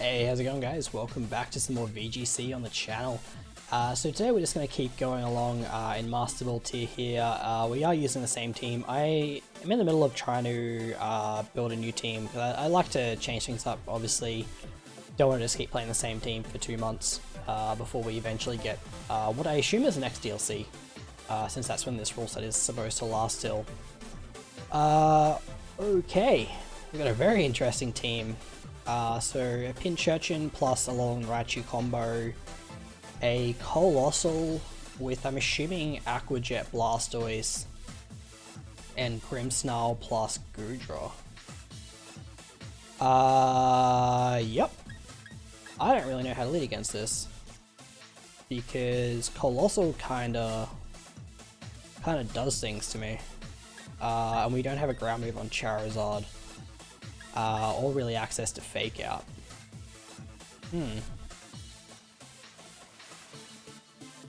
Hey, how's it going, guys? Welcome back to some more VGC on the channel. So today we're just going to keep going along in Master Build tier here. We are using the same team. I am in the middle of trying to build a new team. I like to change things up, obviously. Don't want to just keep playing the same team for 2 months before we eventually get what I assume is the next DLC, since that's when this rule set is supposed to last till. Okay, we've got a very interesting team. So a Pinchurchin plus a Long Raichu combo, a Colossal with, I'm assuming, Aquajet Blastoise, and Grimmsnarl plus Goodra. Yep. I don't really know how to lead against this, because Colossal kinda does things to me. And we don't have a ground move on Charizard. Or really access to Fake Out.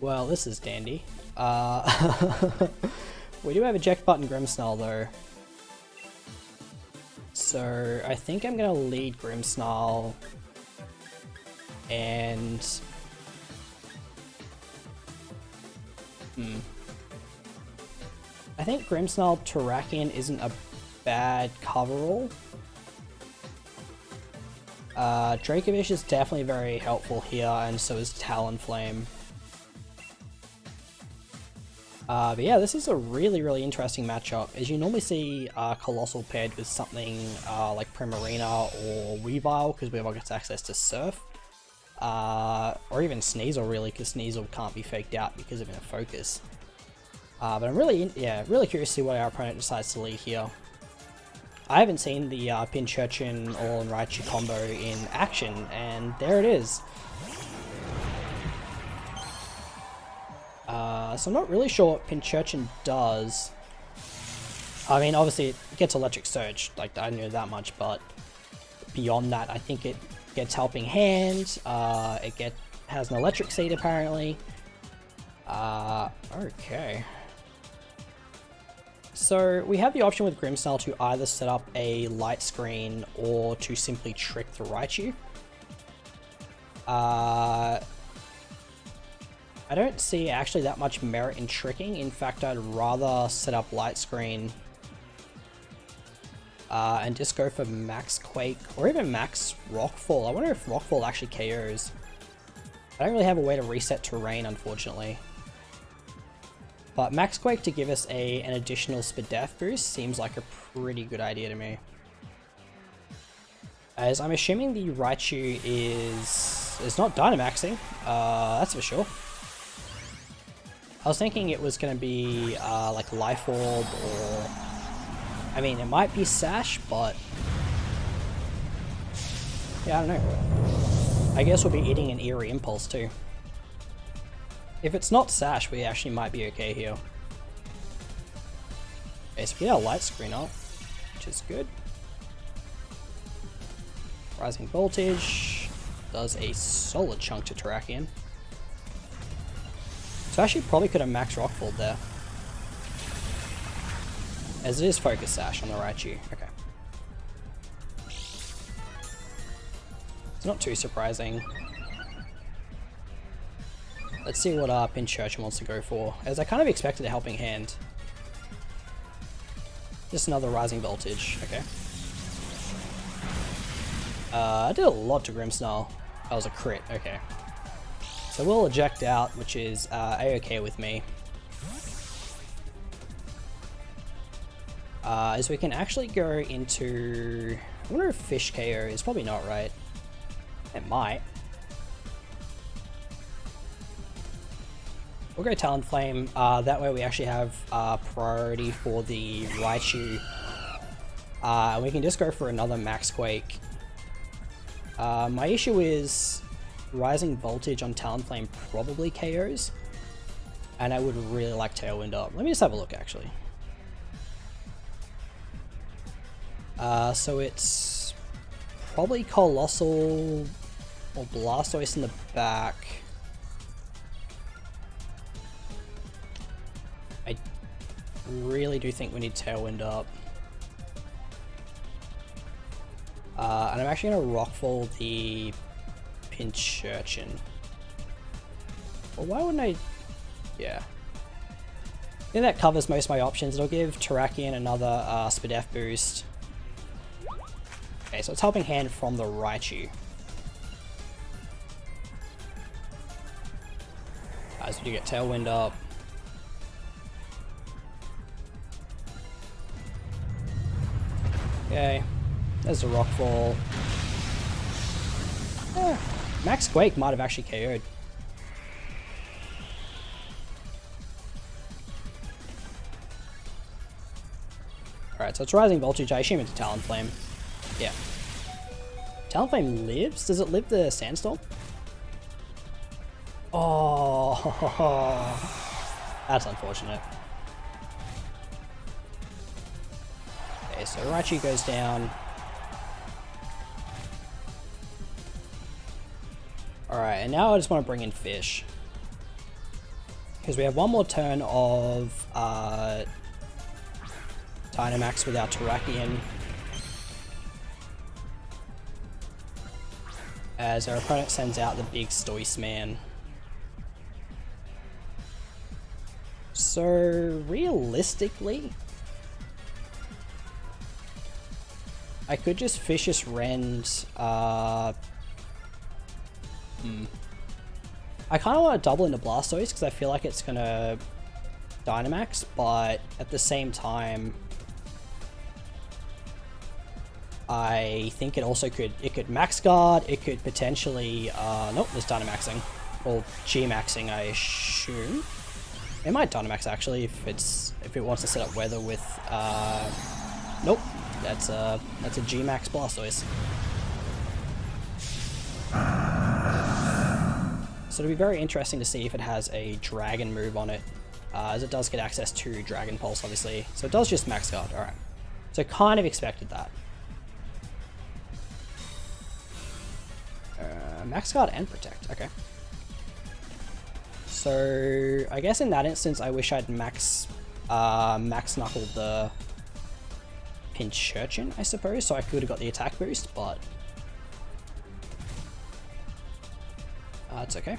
Well, this is dandy. We do have eject button Grimmsnarl though. So I think I'm gonna lead Grimmsnarl and I think Grimmsnarl Terrakion isn't a bad coverall. Dracovish is definitely very helpful here, and so is Talonflame. But yeah, this is a really interesting matchup, as you normally see Colossal paired with something like Primarina or Weavile, because Weavile gets access to Surf. Or even Sneasel, really, because Sneasel can't be faked out because of inner focus. But I'm really curious to see what our opponent decides to lead here. I haven't seen the Pinchurchin or Raichu combo in action, and there it is. So I'm not really sure what Pinchurchin does. I mean, obviously it gets Electric Surge, like I knew that much, but beyond that, I think it gets Helping Hand, has an Electric Seed apparently. Okay. So we have the option with Grimmsnarl to either set up a light screen or to simply trick the Raichu. I don't see actually that much merit in tricking. In fact, I'd rather set up light screen and just go for max Quake or even max Rockfall. I wonder if Rockfall actually KOs. I don't really have a way to reset terrain, unfortunately. But Max Quake to give us an additional Spadef boost seems like a pretty good idea to me. As I'm assuming the Raichu is not Dynamaxing, that's for sure. I was thinking it was going to be like Life Orb, or I mean it might be Sash, but yeah, I don't know. I guess we'll be eating an Eerie Impulse too. If it's not Sash, we actually might be okay here. Okay, so we get our light screen up, which is good. Rising Voltage does a solid chunk to Terrakion. So actually probably could have max Rockfall there. As it is Focus Sash on the Raichu. Okay. It's not too surprising. Let's see what Pinchurchin wants to go for, as I kind of expected a Helping Hand. Just another Rising Voltage, okay. I did a lot to Grimmsnarl. That was a crit, okay. So we'll eject out, which is a-okay with me. As we can actually go into... I wonder if Fish KO is probably not right. It might. We'll go Talonflame, that way we actually have priority for the Raichu. And we can just go for another Max Quake. My issue is Rising Voltage on Talonflame probably KOs. And I would really like Tailwind up. Let me just have a look actually. So it's probably Colossal or Blastoise in the back. Really do think we need Tailwind up. And I'm actually going to rockfall the Pinch Urchin. Well, why wouldn't I? Yeah. I think that covers most of my options. It'll give Terrakion another Spadef boost. Okay, so it's helping hand from the Raichu. So you get Tailwind up. Okay, there's a Rockfall. Yeah, Max Quake might have actually KO'd. Alright, so it's Rising Voltage. I assume it's Talonflame. Yeah. Talonflame lives? Does it live the Sandstorm? Oh, that's unfortunate. Okay, so Raichu goes down. Alright, and now I just want to bring in Fish. Because we have one more turn of Dynamax with our Terrakion. As our opponent sends out the big Stoice Man. So, realistically, I could just Vicious Rend, I kind of want to double into Blastoise because I feel like it's going to Dynamax, but at the same time, I think it also could Max Guard, it could potentially, nope, there's Dynamaxing, or G-Maxing I assume. It might Dynamax actually if it wants to set up weather with nope, that's a G-Max Blastoise. So it'll be very interesting to see if it has a Dragon move on it, as it does get access to Dragon Pulse obviously. So it does just Max Guard, alright. So kind of expected that. Max Guard and Protect, okay. So I guess in that instance, I wish I'd max knuckled the Pinch Urchin, I suppose, so I could have got the attack boost, but it's okay.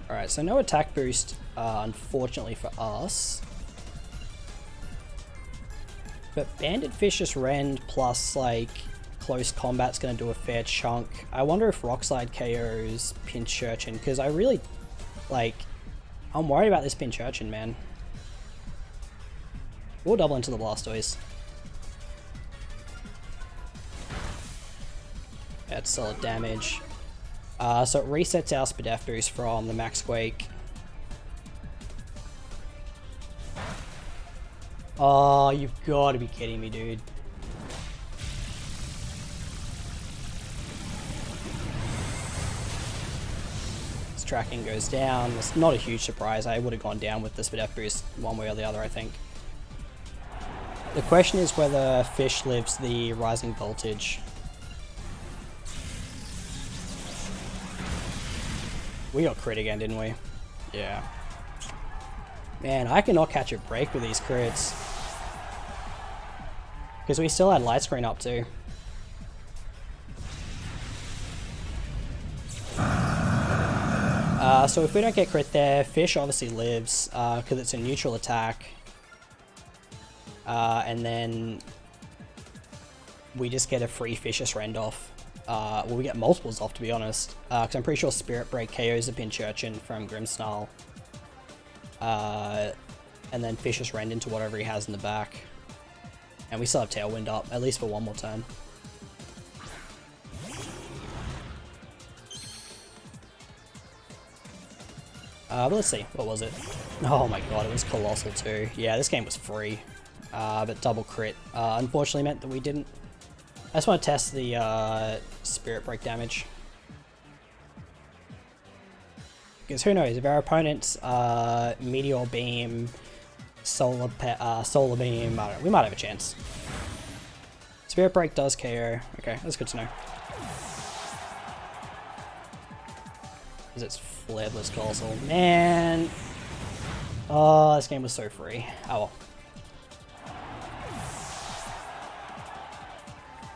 Alright, so no attack boost, unfortunately for us. But Banded Vicious Rend plus, like, close combat's gonna do a fair chunk. I wonder if Rock Slide KOs Pinch Urchin, because I really, like, I'm worried about this Pinch Urchin, man. We'll double into the Blastoise. That's solid damage. So it resets our Spadef boost from the Max Quake. Oh, you've got to be kidding me, dude. This tracking goes down. It's not a huge surprise. I would have gone down with the Spadef boost one way or the other, I think. The question is whether Fish lives the Rising Voltage. We got crit again, didn't we? Yeah. Man, I cannot catch a break with these crits. Because we still had light screen up too. So if we don't get crit there, Fish obviously lives, because it's a neutral attack. And then we just get a free Vicious Rend off. Well, we get multiples off, to be honest. Because I'm pretty sure Spirit Break KOs the Pinch Urchin from Grimmsnarl. And then Vicious Rend into whatever he has in the back. And we still have Tailwind up, at least for one more turn. But let's see, what was it? Oh my god, it was Colossal too. Yeah, this game was free. But double crit. Unfortunately meant that we didn't. I just want to test the Spirit Break damage. Because who knows, if our opponent's Meteor Beam, Solar Beam, I don't know, we might have a chance. Spirit Break does KO. Okay, that's good to know. Because it's Flairless Colossal. Man! Oh, this game was so free. Oh well.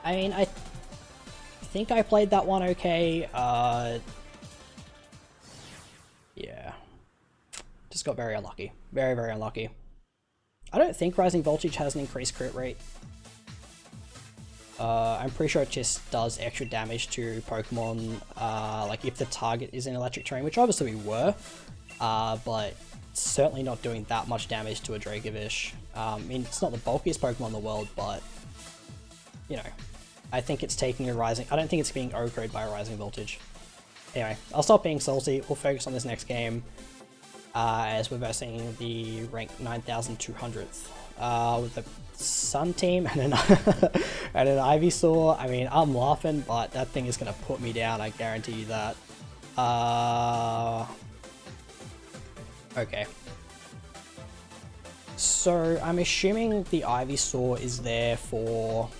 I mean, I think I played that one okay. Yeah. Just got very unlucky. Very, very unlucky. I don't think Rising Voltage has an increased crit rate. I'm pretty sure it just does extra damage to Pokemon, like if the target is in electric terrain, which obviously we were, but certainly not doing that much damage to a Dracovish. I mean, it's not the bulkiest Pokemon in the world, but, you know, I think it's taking a Rising... I don't think it's being OHKO'd by a Rising Voltage. Anyway, I'll stop being salty, we'll focus on this next game, as we're versing the rank 9200th, with the Sun team and an, and an Ivysaur. I mean, I'm laughing, but that thing is going to put me down, I guarantee you that. Okay. So, I'm assuming the Ivysaur is there for,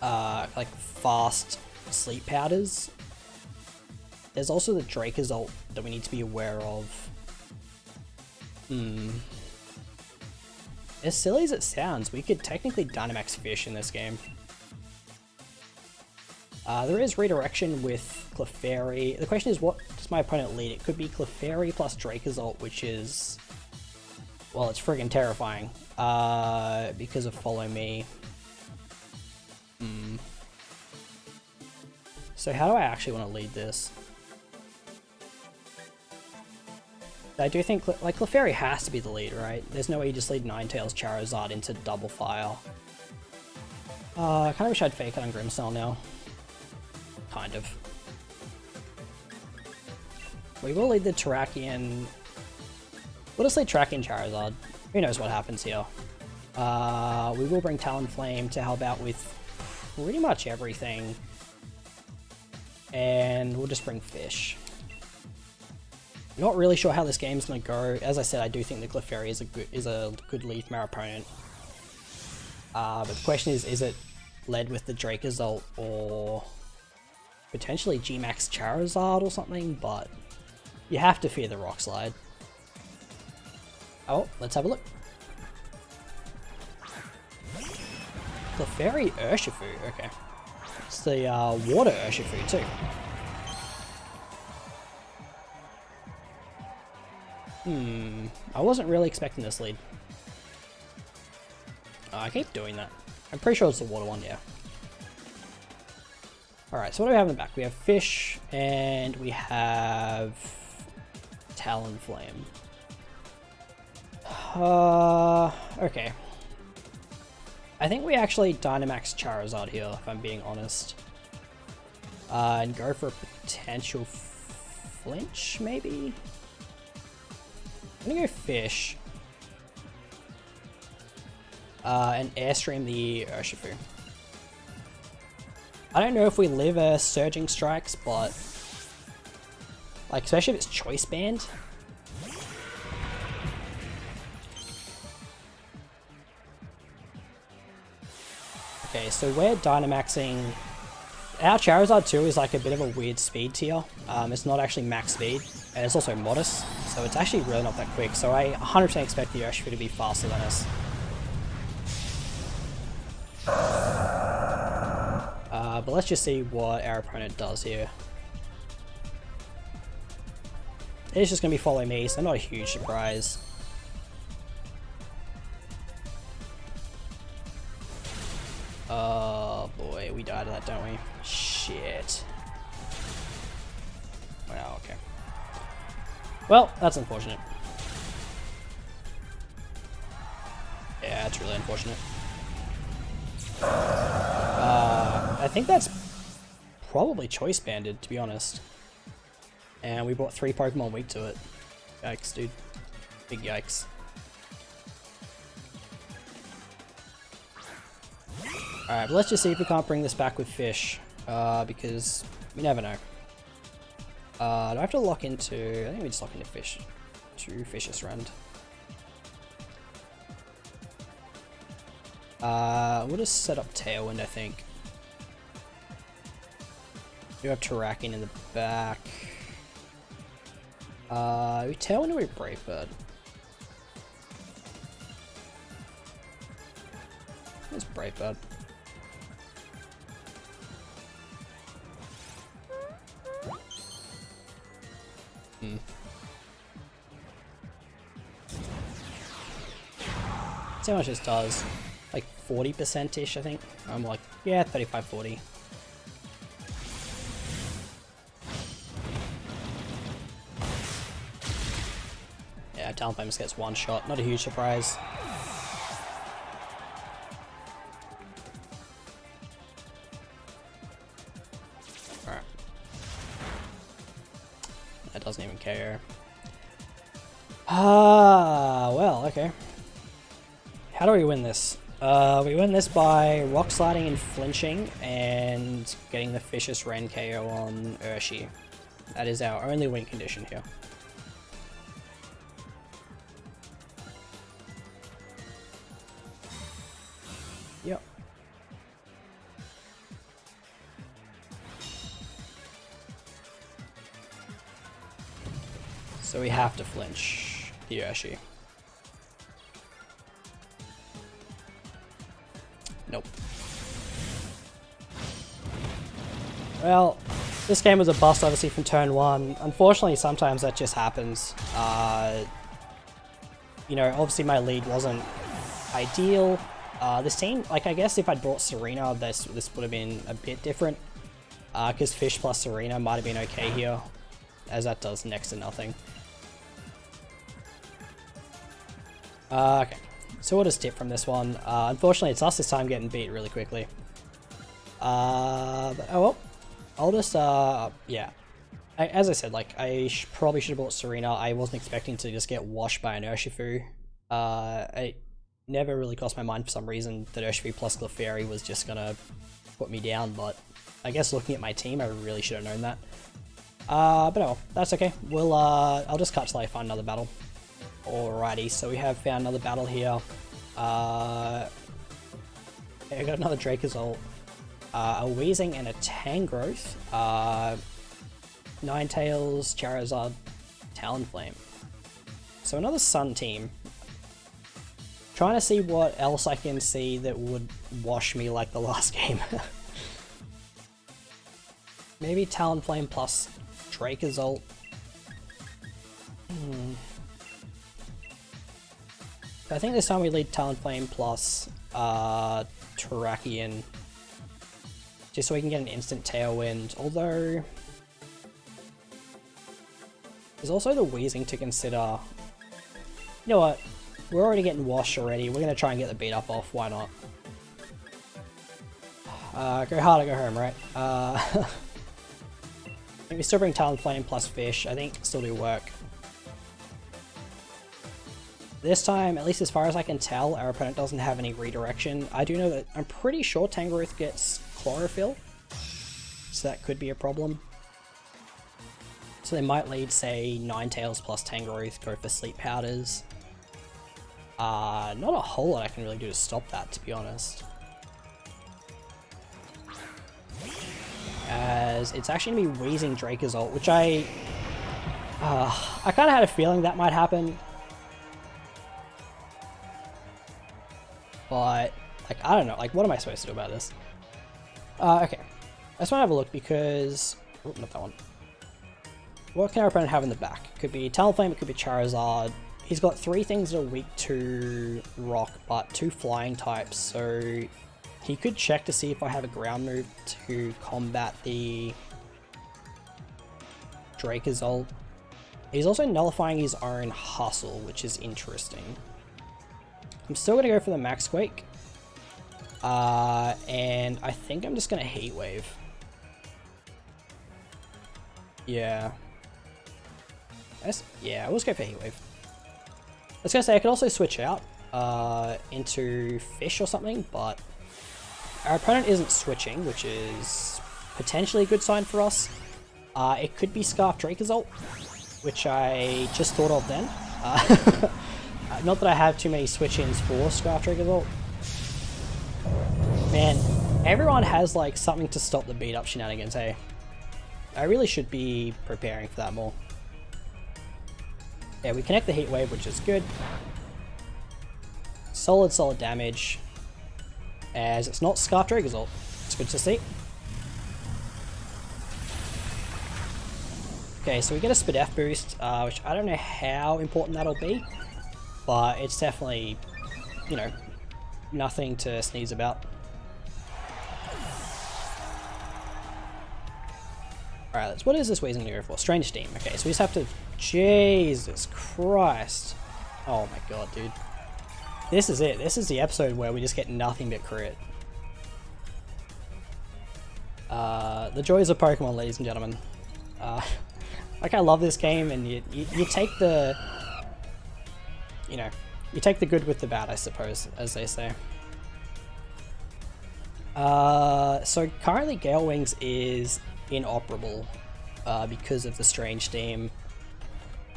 like, fast sleep powders. There's also the Dracozolt that we need to be aware of. As silly as it sounds, we could technically Dynamax Fish in this game. There is redirection with Clefairy. The question is, what does my opponent lead? It could be Clefairy plus Dracozolt, which is... well, it's friggin' terrifying. Because of Follow Me. So how do I actually want to lead this? I do think, like, Clefairy has to be the lead, right? There's no way you just lead Ninetales Charizard into Double File. I kinda wish I'd fake it on Grimmsnarl now. Kind of. We will lead the Terrakion... we'll just lead Terrakion Charizard. Who knows what happens here. We will bring Talonflame to help out with pretty much everything. And we'll just bring Fish. Not really sure how this game's gonna go. As I said, I do think the Clefairy is a good lead from our opponent. But the question is it led with the Dracozolt or potentially G-Max Charizard or something? But you have to fear the Rock Slide. Oh, let's have a look. Clefairy Urshifu, okay. It's the Water Urshifu too. I wasn't really expecting this lead. Oh, I keep doing that. I'm pretty sure it's the water one, yeah. Alright, so what do we have in the back? We have Fish, and we have Talonflame. Okay. I think we actually Dynamax Charizard here, if I'm being honest. And go for a potential flinch, maybe? I'm gonna go Fish. And Airstream the Urshifu. I don't know if we live a Surging Strikes, but... like, especially if it's Choice Band. Okay, so we're Dynamaxing... our Charizard too is like a bit of a weird speed tier. It's not actually max speed, and it's also modest, so it's actually really not that quick. So I 100% expect the Urshifu to be faster than us. But let's just see what our opponent does here. It's just going to be Follow Me, so not a huge surprise. Oh boy, we died of that, don't we? Shit. Wow, okay. Well, that's unfortunate. Yeah, that's really unfortunate. I think that's probably Choice Banded, to be honest. And we brought 3 Pokemon weak to it. Yikes, dude. Big yikes. Alright, but let's just see if we can't bring this back with Fish. Because we never know. Do I have to lock into... I think we just lock into Fish. To Fish's Rend. We'll just set up Tailwind, I think. We have Terrakion in the back. We Tailwind or we Brave Bird? It's Brave Bird. See how much this does. Like 40%-ish, I think. I'm like, yeah, 35, 40. Yeah, Talonflame just gets one shot. Not a huge surprise. Alright. That doesn't even care. Ah, well, okay. How do we win this? We win this by rock sliding and flinching and getting the Vicious Ren KO on Urshi. That is our only win condition here. Yep. So we have to flinch the Urshi. Nope. Well, this game was a bust obviously from turn 1. Unfortunately, sometimes that just happens. You know, obviously my lead wasn't ideal. This team, like I guess if I'd brought Serena, this would have been a bit different. Because Fish plus Serena might have been okay here, as that does next to nothing. Okay. So what is tip from this one? Unfortunately, it's us this time getting beat really quickly. But, oh well. I'll just, yeah. As I said, like, I probably should have bought Serena. I wasn't expecting to just get washed by an Urshifu. It never really crossed my mind for some reason that Urshifu plus Clefairy was just gonna put me down, but I guess looking at my team, I really should have known that. But oh, that's okay. We'll, I'll just cut till I find another battle. Alrighty, so we have found another battle here. I got another Dracozolt, a Weezing and a Tangrowth, Ninetales, Charizard, Talonflame. So another Sun team. Trying to see what else I can see that would wash me like the last game. Maybe Talonflame plus Dracozolt. I think this time we lead Talonflame plus Terrakion, just so we can get an instant Tailwind, although there's also the Weezing to consider. You know what, we're already getting washed already, we're going to try and get the beat up off, why not? Go hard or go home, right? I think we still bring Talonflame plus Fish, I think still do work. This time, at least as far as I can tell, our opponent doesn't have any redirection. I do know that I'm pretty sure Tangrowth gets Chlorophyll, so that could be a problem. So they might lead, say, Ninetales plus Tangrowth, go for Sleep Powders. Not a whole lot I can really do to stop that, to be honest. As it's actually going to be Weezing Dracozolt, which I kind of had a feeling that might happen. But, like, I don't know, like, what am I supposed to do about this? Okay. I just want to have a look because... Oh, not that one. What can our opponent have in the back? It could be Talonflame, it could be Charizard. He's got 3 things that are weak to Rock, but 2 flying types, so... He could check to see if I have a ground move to combat the Dracozolt. He's also nullifying his own Hustle, which is interesting. I'm still going to go for the Max Quake. And I think I'm just going to Heat Wave. Yeah. Yeah, we'll just go for Heat Wave. I was going to say, I could also switch out into Fish or something, but our opponent isn't switching, which is potentially a good sign for us. It could be Scarf Dracozolt, which I just thought of then. Not that I have too many switch-ins for Scarf Dracozolt. Man, everyone has like something to stop the beat-up shenanigans, hey? I really should be preparing for that more. Yeah, we connect the heat wave, which is good. Solid damage. As it's not Scarf Dragon's ult. It's good to see. Okay, so we get a Spadef boost, which I don't know how important that'll be, but it's definitely, you know, nothing to sneeze about. Alright, what is this Weezing gonna go for? Strange Steam. Okay, so we just have to... Jesus Christ. Oh my god, dude. This is it. This is the episode where we just get nothing but crit. The joys of Pokemon, ladies and gentlemen. Like, I love this game, and you take the... You know, you take the good with the bad, I suppose, as they say. So currently Gale Wings is inoperable because of the Strange Steam.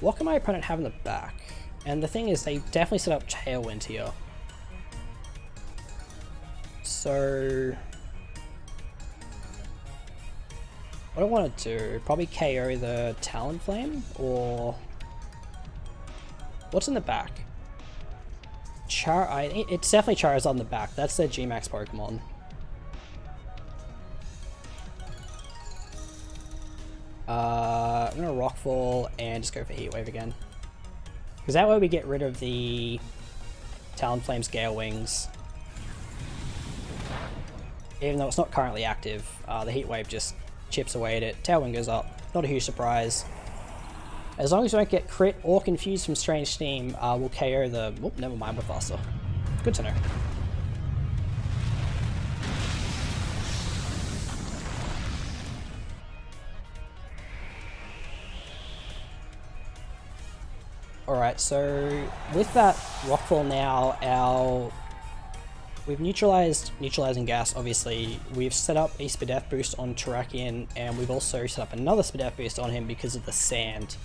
What can my opponent have in the back? And the thing is, they definitely set up Tailwind here. So... what I want to do, probably KO the Talonflame, or... what's in the back? It's definitely Charizard in the back, that's their G-Max Pokemon. I'm gonna Rockfall and just go for Heat Wave again. Because that way we get rid of the Talonflame's Gale Wings. Even though it's not currently active, the Heat Wave just chips away at it. Tailwind goes up. Not a huge surprise. As long as we don't get crit or confused from Strange Steam, we'll KO the... oh, never mind, we're faster. Good to know. Alright, so with that Rockfall now, we've neutralizing gas, obviously. We've set up a Spadef boost on Terrakion, and we've also set up another Spadef boost on him because of the sand.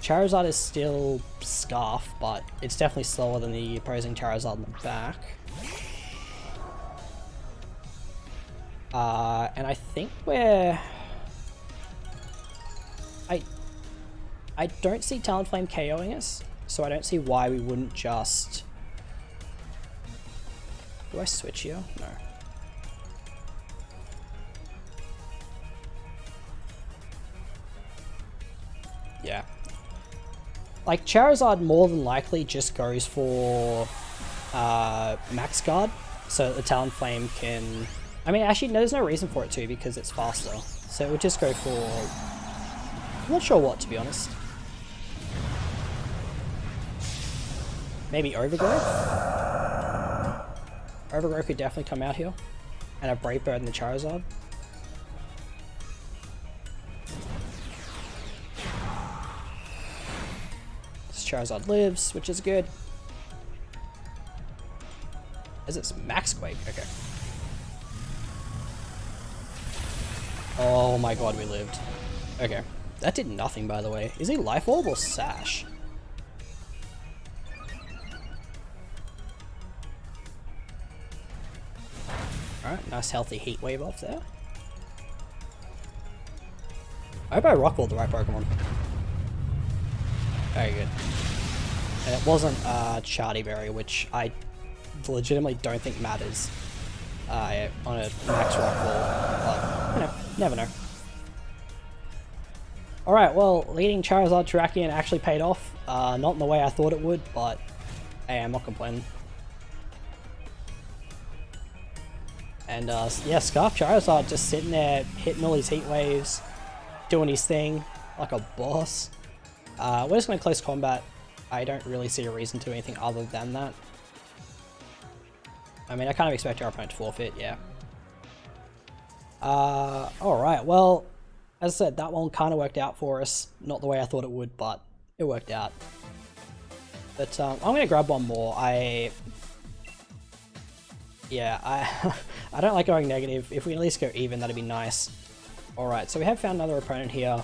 Charizard is still Scarf, but it's definitely slower than the opposing Charizard in the back. And I think we're... I don't see Talonflame KOing us, so I don't see why we wouldn't just... do I switch here? No. Yeah. Like, Charizard more than likely just goes for Max Guard, so that the Talonflame can... I mean, actually, no, there's no reason for it to, because it's faster. So it would just go for... I'm not sure what, to be honest. Maybe Overgrowth? Overgrowth could definitely come out here. And a Brave Bird in the Charizard. This Charizard lives, which is good. Is it Max Quake? Okay. Oh my god, we lived. Okay. That did nothing, by the way. Is he Life Orb or Sash? Alright, nice healthy Heat Wave off there. I hope I Rockballed the right Pokemon. Very good. And it wasn't Charty Berry, which I legitimately don't think matters on a Max Rockball, but, you know, never know. Alright, well, leading Charizard Terrakion actually paid off. Not in the way I thought it would, but hey, I'm not complaining. And yeah, Scarf Charizard just sitting there, hitting all his Heat Waves, doing his thing, like a boss. We're just going to close combat. I don't really see a reason to do anything other than that. I mean, I kind of expect our opponent to forfeit, yeah. Alright, well, as I said, that one kind of worked out for us. Not the way I thought it would, but it worked out. But I'm going to grab one more. Yeah, I don't like going negative. If we can at least go even, that'd be nice. Alright, so we have found another opponent here.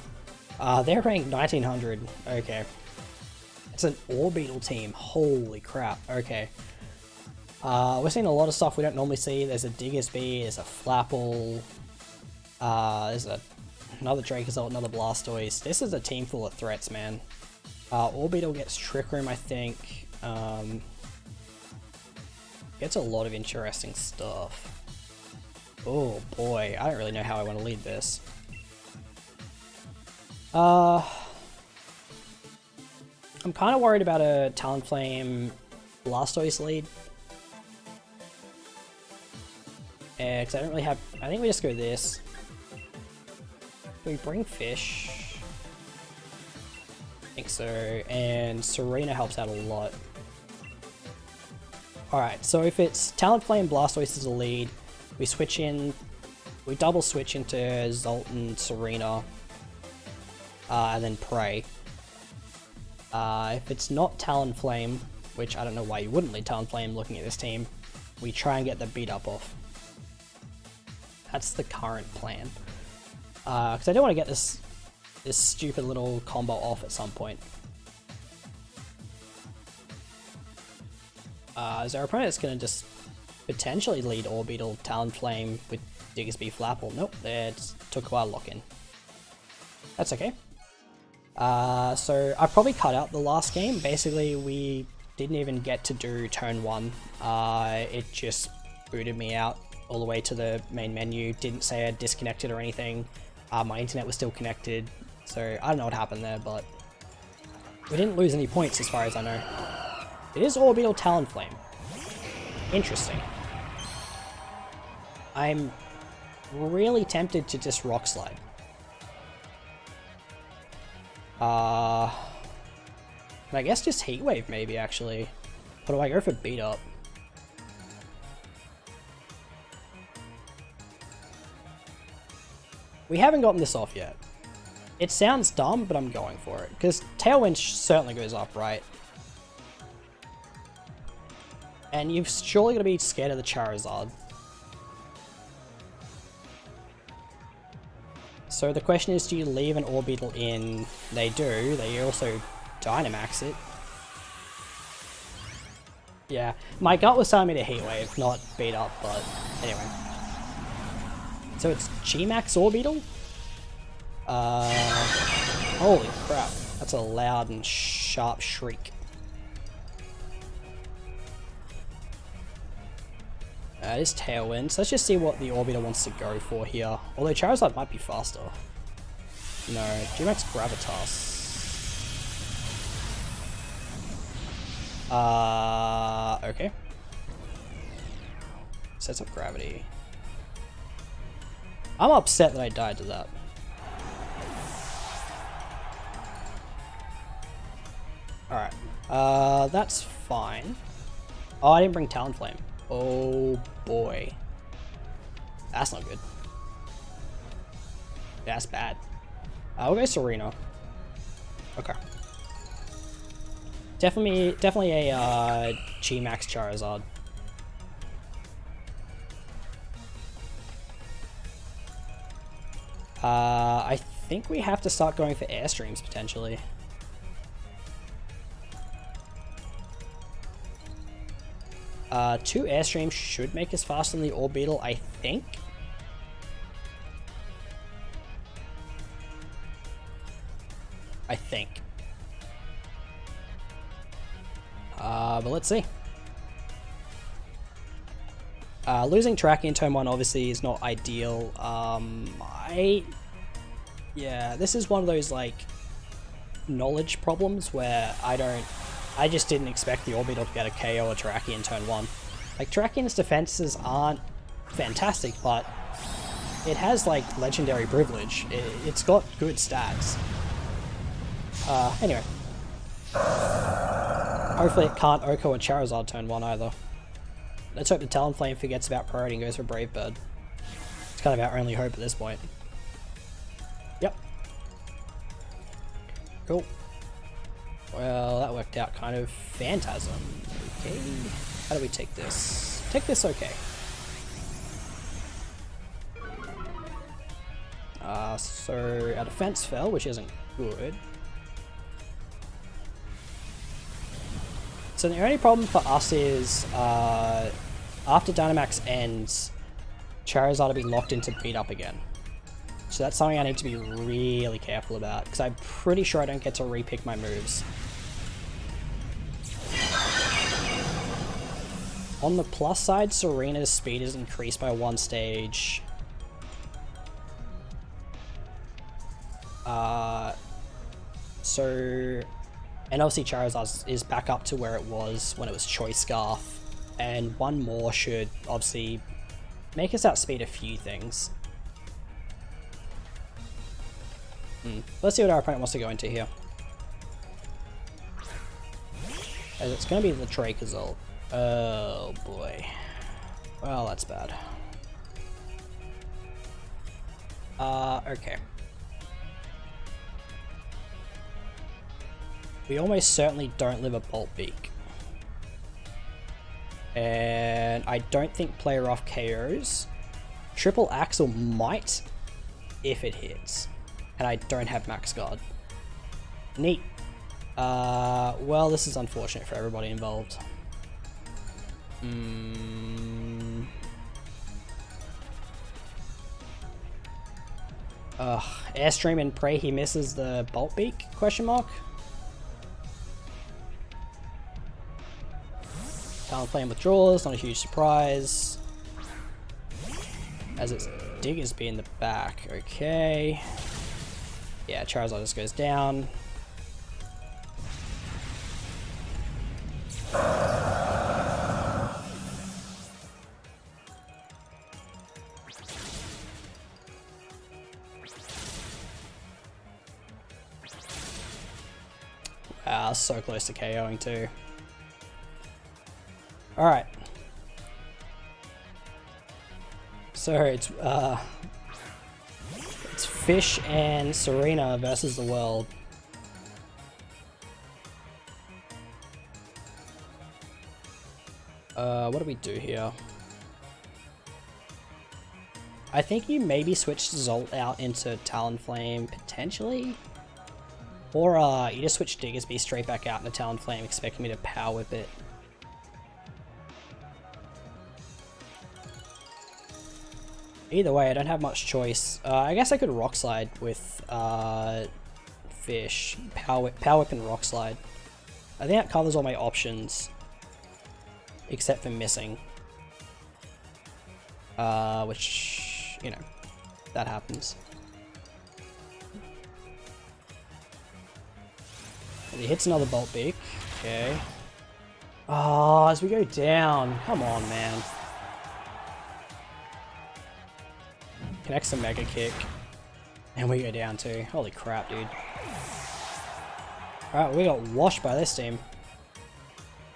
They're ranked 1900. Okay. It's an Orbeetle team. Holy crap. Okay. We're seeing a lot of stuff we don't normally see. There's a Diggersby, there's a Flapple, there's another Dracozolt, another Blastoise. This is a team full of threats, man. Orbital gets Trick Room, I think. Gets a lot of interesting stuff. Oh boy, I don't really know how I want to lead this. I'm kind of worried about a Talonflame Blastoise lead. Because I don't really have... I think we just go this. Do we bring Fish? I think so. And Serena helps out a lot. Alright, so if it's Talonflame Blastoise as a lead, we switch in... We double switch into Zoltan, Serena, and then Prey. If it's not Talonflame, which I don't know why you wouldn't lead Talonflame looking at this team, we try and get the beat up off. That's the current plan. Because I don't want to get this stupid little combo off at some point. Is our opponent's going to just potentially lead Orbital Talonflame with Diggersby Flapple? Nope, it took our lock in. That's okay. So I probably cut out the last game. Basically, we didn't even get to do turn 1. It just booted me out all the way to the main menu. Didn't say I disconnected or anything. My internet was still connected, so I don't know what happened there, but we didn't lose any points as far as I know. It is Orbital Talonflame. Interesting. I'm really tempted to just Rock Slide. I guess just Heat Wave maybe, actually. Or do I go for Beat Up? We haven't gotten this off yet. It sounds dumb, but I'm going for it. Because Tailwind certainly goes up, right? And you've surely got to be scared of the Charizard. So the question is, do you leave an Orbital in? They do. They also Dynamax it. Yeah, my gut was telling me to Heat Wave, not Beat Up, but anyway. So it's G-Max Orbital? Holy crap. That's a loud and sharp shriek. It is Tailwind, so let's just see what the Orbital wants to go for here. Although Charizard might be faster. No, G-Max Gravitas. Okay. Sets up Gravity. I'm upset that I died to that. Alright. That's fine. Oh, I didn't bring Talonflame. Oh boy. That's not good. That's bad. We'll go Serena. Okay. Definitely a G-Max Charizard. I think we have to start going for Airstreams potentially. Two Airstreams should make us faster than the Orbital, I think. But let's see. Losing tracking in turn 1 obviously is not ideal. Yeah, this is one of those like knowledge problems where I just didn't expect the Orbital to get a KO or Terrakion in turn 1. Like, Terrakion's defenses aren't fantastic, but it has like legendary privilege. It's got good stats. Anyway. Hopefully it can't Oko a Charizard turn 1 either. Let's hope the Talonflame forgets about priority and goes for Brave Bird. It's kind of our only hope at this point. Yep. Cool. Well, that worked out kind of. Phantasm. Okay. How do we take this? Take this okay. So our defense fell, which isn't good. So the only problem for us is, after Dynamax ends, Charizard will be locked into Beat Up again. So that's something I need to be really careful about, because I'm pretty sure I don't get to repick my moves. On the plus side, Serena's speed is increased by 1 stage. And obviously Charizard is back up to where it was when it was Choice Scarf, and 1 more should obviously make us outspeed a few things. Let's see what our opponent wants to go into here. As it's going to be the Dracozolt. Oh boy. Well, that's bad. Okay. We almost certainly don't live a Bolt Beak. And I don't think player off KOs. Triple Axle might, if it hits. And I don't have Max Guard. Neat. Well, this is unfortunate for everybody involved. Airstream and pray he misses the Bolt Beak, question mark. Talonflame withdraws, not a huge surprise. As its Digger's be in the back, okay. Yeah, Charizard just goes down. Wow, so close to KOing too. Alright. So it's Fish and Serena versus the world. What do we do here? I think you maybe switch Zolt out into Talonflame, potentially. Or you just switch Diggersby straight back out into Talonflame, expecting me to Power Whip it. Either way, I don't have much choice. I guess I could Rock Slide with Fish, Power Whip and Rock Slide. I think that covers all my options, except for missing. Which, you know, that happens. And he hits another Bolt Beak. Okay. Oh, as we go down. Come on, man. Connects the Mega Kick. And we go down too. Holy crap, dude. Alright, we got washed by this team.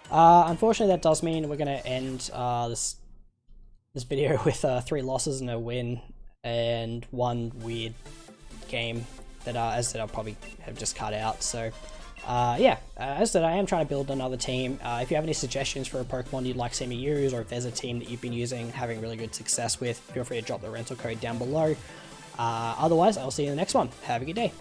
Unfortunately, that does mean we're going to end this video with 3 losses and a win, and 1 weird game that, as I said, I'll probably have just cut out. So, yeah, as I said, I am trying to build another team. If you have any suggestions for a Pokemon you'd like to see me use, or if there's a team that you've been using, having really good success with, feel free to drop the rental code down below. Otherwise, I'll see you in the next one. Have a good day.